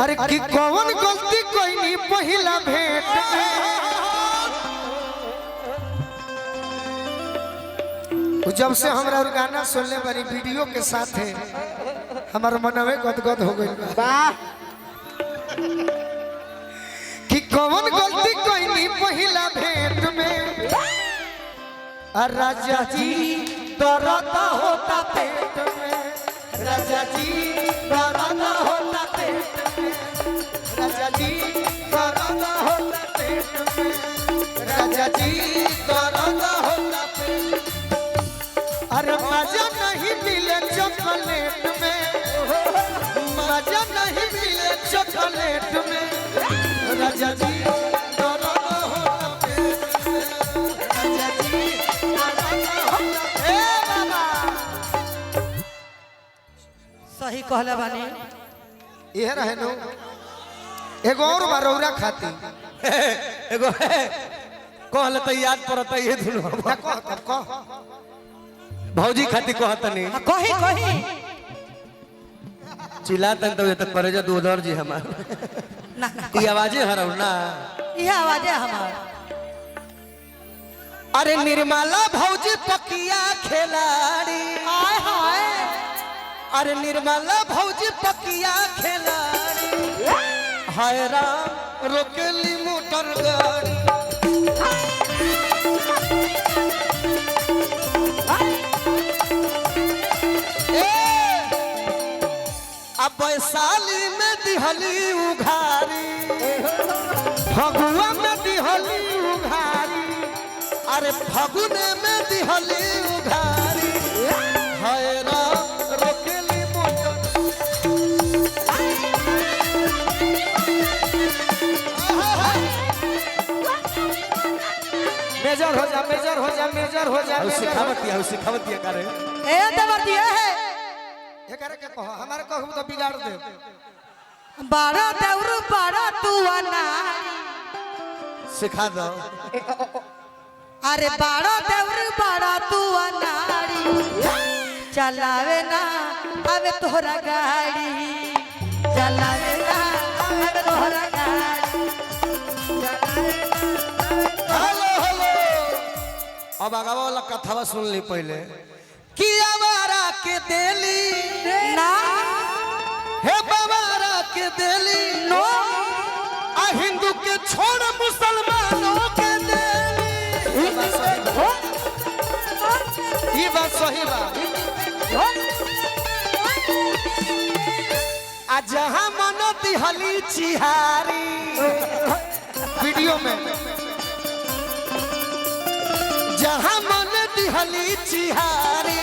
अरे कि कौन गलती कोई नहीं पहिला भेंट में जब से हमरा गाना सुनने वाली वीडियो के साथ है हमारा मनवे गदगद हो गई कि कौन गलती कोई नहीं पहिला भेंट में राजा जी दर्द होता पेट में राजा जी दर्द होता पेट में राजा जी दर्द होता पेट में राजा जी दर्द होता पेट। अरे मजा नहीं मिले चॉकलेट में मजा नहीं मिले चॉकलेट में राजा जी सही कहले बानी ये रहे नो एगो और बरौरा खाती एगो कहले त याद पड़त ये दुनु कह भौजी खाती कहत नहीं कही कही चिल्लातन तो तक परेजा दूधर जी हमार ना ई आवाजे हरौ ना यह आवाज है हमार। अरे निर्मला भौजी पकिया खिलाड़ी हाय हाय अरे निर्मला भौजी पकिया खिलाड़ी हाय राम रोकेली मोटर गाड़ी अब वैशाली में दिहली उघारी फगुआ में दिहली उघारी अरे फगुने में दिहली उघारी हाय राम रोकेली मोटर मेजर हो जा मेजर हो जा मेजर हो जा सिखावतिया करे ए देवतिया है एकरे के कहो हमारे कहू तो बिगाड़ दे बारा देवरु बारा तू अनारी सिखा दो अरे बारा देवरु बारा तू अनारी चलावे ना अबे तोहरा गाड़ी चलावे ना अबे तोहरा गाड़ी हेलो हेलो अब आगावा वाला कथावा सुन ली पहले कि आवारा के देली ना हे बाबारा के देली नो आ हिंदू के छोड़ मुसलमानों के देली ये बात सही बा आ जहां मन दिहली चिहारी वीडियो में जहां मन दिहली चिहारी